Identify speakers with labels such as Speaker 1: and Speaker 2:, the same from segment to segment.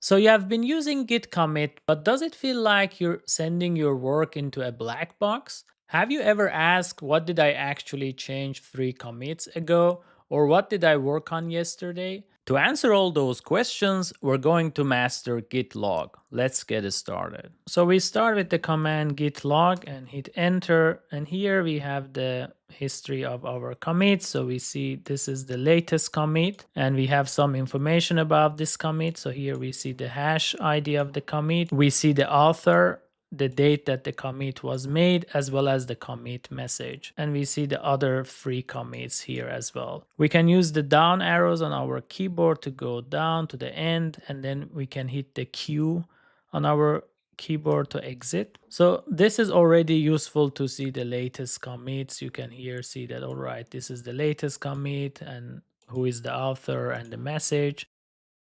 Speaker 1: So you have been using Git commit, but does it feel like you're sending your work into a black box? Have you ever asked, what did I actually change 3 commits ago? Or what did I work on yesterday? To answer all those questions, we're going to master git log. Let's get started. So we start with the command git log and hit enter. And here we have the history of our commits. So we see this is the latest commit and we have some information about this commit. So here we see the hash ID of the commit. We see the author, the date that the commit was made, as well as the commit message. And we see the other 3 commits here as well. We can use the down arrows on our keyboard to go down to the end, and then we can hit the Q on our keyboard to exit. So this is already useful to see the latest commits. You can here see that, all right, this is the latest commit and who is the author and the message.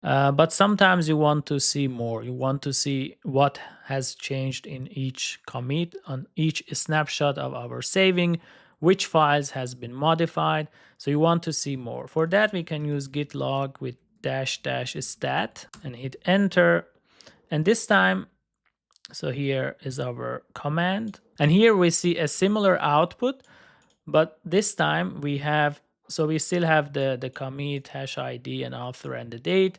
Speaker 1: But sometimes you want to see more. You want to see what has changed in each commit, on each snapshot of our saving, which files has been modified. So you want to see more. For that, we can use git log with --stat and hit enter. And this time, so here is our command. And here we see a similar output, but this time we have, so we still have the commit, hash ID, and author and the date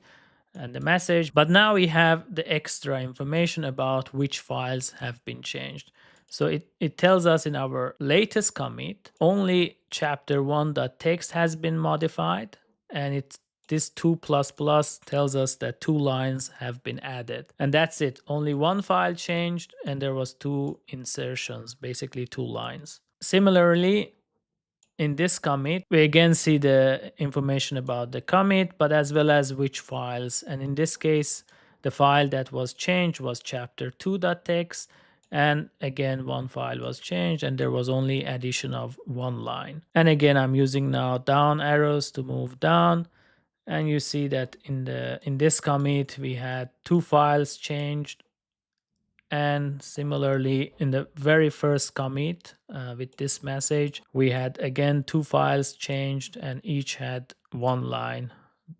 Speaker 1: and the message, but now we have the extra information about which files have been changed. So it tells us in our latest commit, only chapter1.txt has been modified, and this 2 tells us that 2 lines have been added. And that's it. Only 1 file changed and there was 2 insertions, basically 2 lines. Similarly, in this commit, we again see the information about the commit, but as well as which files. And in this case, the file that was changed was chapter2.txt. And again, 1 file was changed and there was only addition of 1 line. And again, I'm using now down arrows to move down. And you see that in this commit, we had 2 files changed. And similarly, in the very first commit with this message, we had again 2 files changed and each had 1 line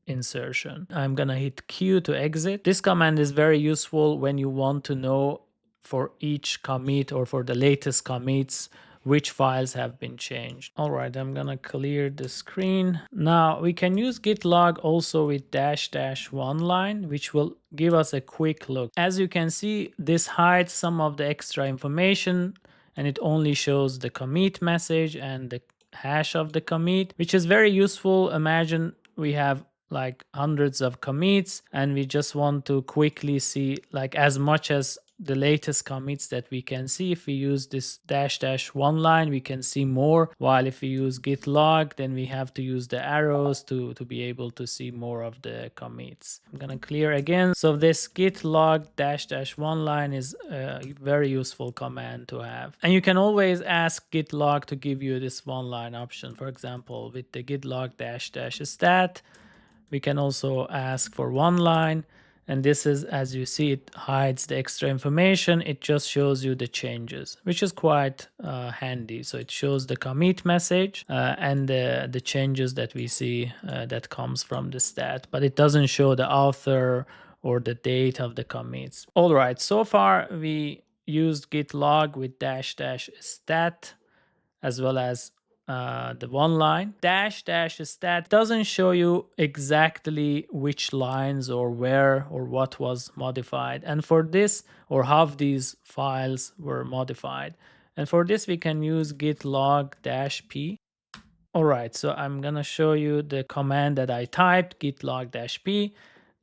Speaker 1: insertion. I'm gonna hit Q to exit. This command is very useful when you want to know for each commit or for the latest commits which files have been changed. All right, I'm gonna clear the screen. Now we can use git log also with --1 line, which will give us a quick look. As you can see, this hides some of the extra information and it only shows the commit message and the hash of the commit, which is very useful. Imagine we have like hundreds of commits and we just want to quickly see like as much as the latest commits that we can see. If we use this --1 line, we can see more, while if we use git log, then we have to use the arrows to be able to see more of the commits. I'm gonna clear again. So this git log --1 line is a very useful command to have, and you can always ask git log to give you this 1 line option. For example, with the git log --stat, we can also ask for 1 line. And this is, as you see, it hides the extra information. It just shows you the changes, which is quite handy. So it shows the commit message and the changes that we see that comes from the stat, but it doesn't show the author or the date of the commits. All right, so far we used git log with --stat as well as the 1 line. --stat doesn't show you exactly which lines or where or what was modified, and for this, or how these files were modified. And for this we can use git log -p. All right, so I'm gonna show you the command that I typed, git log -p.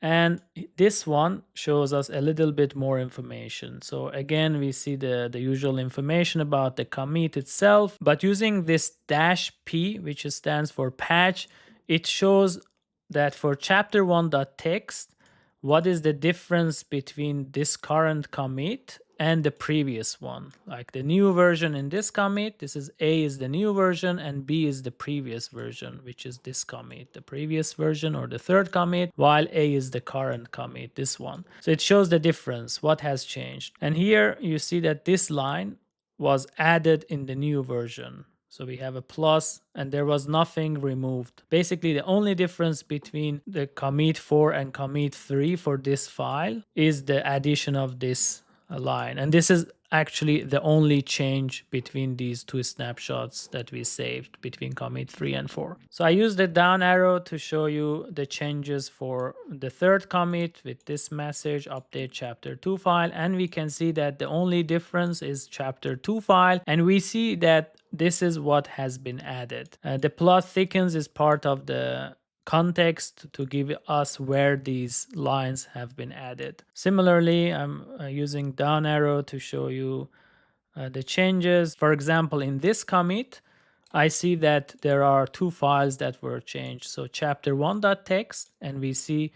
Speaker 1: And this one shows us a little bit more information. So again, we see the usual information about the commit itself, but using this -p, which stands for patch, it shows that for chapter1.txt, what is the difference between this current commit and the previous one. Like the new version in this commit, this is A is the new version and B is the previous version, which is this commit, the previous version or the 3rd commit, while A is the current commit, this one. So it shows the difference, what has changed. And here you see that this line was added in the new version. So we have a plus and there was nothing removed. Basically, the only difference between the commit 4 and commit 3 for this file is the addition of this line. And this is actually the only change between these two snapshots that we saved between commit 3 and 4. So I used the down arrow to show you the changes for the third commit with this message update chapter 2 file, and we can see that the only difference is chapter 2 file, and we see that this is what has been added. The plot thickens is part of the context to give us where these lines have been added. Similarly, I'm using down arrow to show you the changes. For example, in this commit, I see that there are two files that were changed. So chapter 1.txt, and we see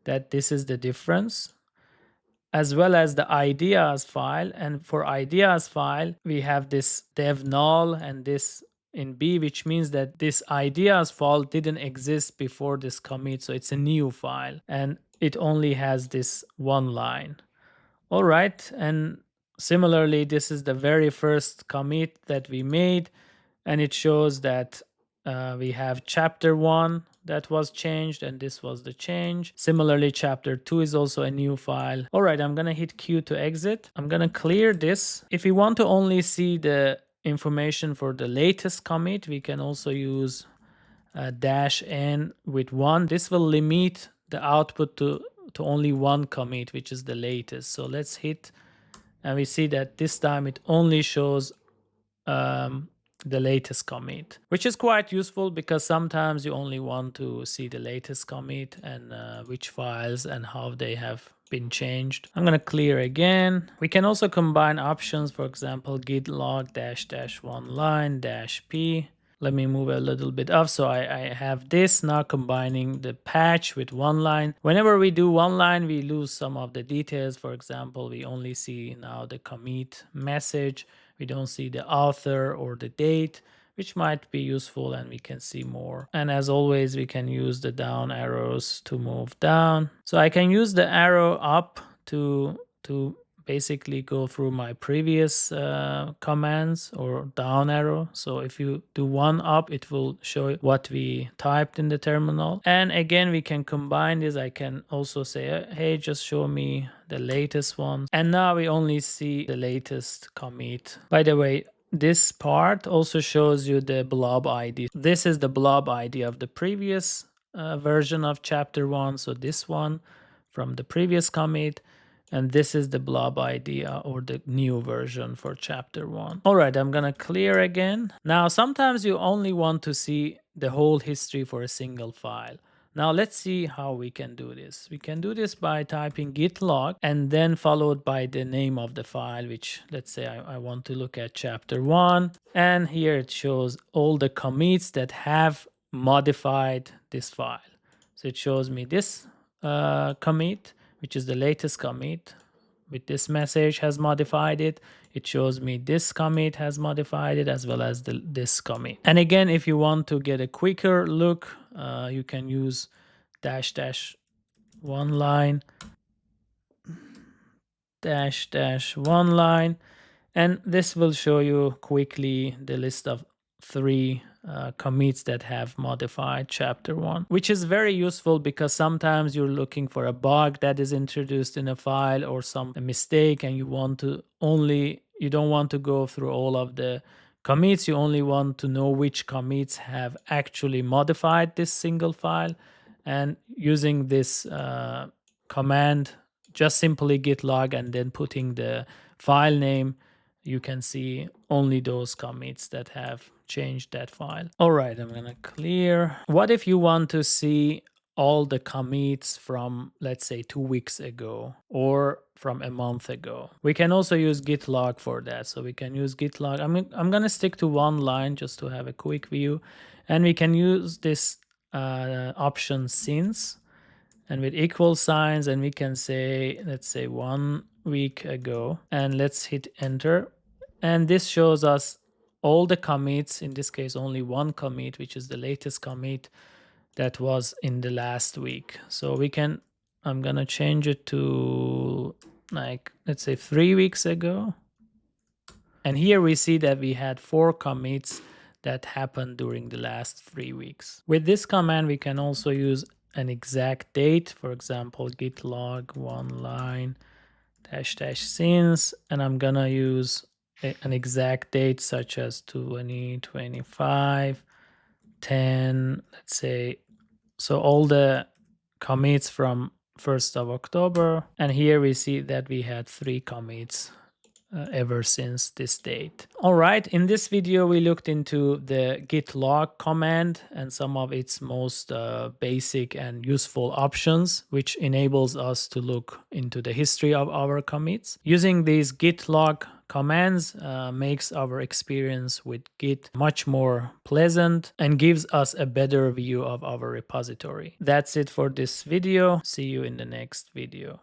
Speaker 1: that this is the difference, as well as the ideas file. And for ideas file, we have this dev null and this in B, which means that this ideas file didn't exist before this commit. So it's a new file and it only has this one line. All right. And similarly, this is the very first commit that we made. And it shows that we have chapter 1 that was changed, and this was the change. Similarly, chapter 2 is also a new file. All right, I'm gonna hit Q to exit. I'm gonna clear this. If we want to only see the information for the latest commit, we can also use -n with 1. This will limit the output to only one commit, which is the latest. So let's hit, and we see that this time it only shows the latest commit, which is quite useful because sometimes you only want to see the latest commit and which files and how they have been changed. I'm going to clear again. We can also combine options, for example, git log --1 line -p. Let me move a little bit up. So I have this now combining the patch with one line. Whenever we do one line, we lose some of the details. For example, we only see now the commit message. We don't see the author or the date, which might be useful, and we can see more. And as always, we can use the down arrows to move down. So I can use the arrow up to basically go through my previous commands, or down arrow. So if you do one up, it will show what we typed in the terminal. And again, we can combine this. I can also say, hey, just show me the latest one. And now we only see the latest commit. By the way, this part also shows you the blob ID. This is the blob ID of the previous version of chapter 1. So this one from the previous commit. And this is the blob idea, or the new version for chapter 1. All right, I'm gonna clear again. Now, sometimes you only want to see the whole history for a single file. Now let's see how we can do this. We can do this by typing git log and then followed by the name of the file, which let's say I want to look at chapter 1. And here it shows all the commits that have modified this file. So it shows me this commit, which is the latest commit with this message has modified it. It shows me this commit has modified it, as well as this commit. And again, if you want to get a quicker look, you can use --1 line, --1 line, and this will show you quickly the list of 3 commits that have modified chapter 1, which is very useful because sometimes you're looking for a bug that is introduced in a file or some mistake, and you don't want to go through all of the commits. You only want to know which commits have actually modified this single file. And using this command, just simply git log and then putting the file name, you can see only those commits that have changed that file. All right, I'm gonna clear. What if you want to see all the commits from, let's say, 2 weeks ago or from a month ago? We can also use git log for that. So we can use git log. I'm gonna stick to one line just to have a quick view. And we can use this option since, and with equal signs, and we can say, let's say 1 week ago, and let's hit enter. And this shows us all the commits, in this case only one commit, which is the latest commit that was in the last week. So we can, I'm gonna change it to, like, let's say 3 weeks ago. And here we see that we had 4 commits that happened during the last 3 weeks. With this command, we can also use an exact date, for example, git log one line dash dash since, and I'm gonna use an exact date such as 2025 10, let's say. So all the commits from 1st of October, and here we see that we had 3 commits ever since this date. All right, in this video we looked into the git log command and some of its most basic and useful options, which enables us to look into the history of our commits. Using these git log commands makes our experience with Git much more pleasant and gives us a better view of our repository. That's it for this video. See you in the next video.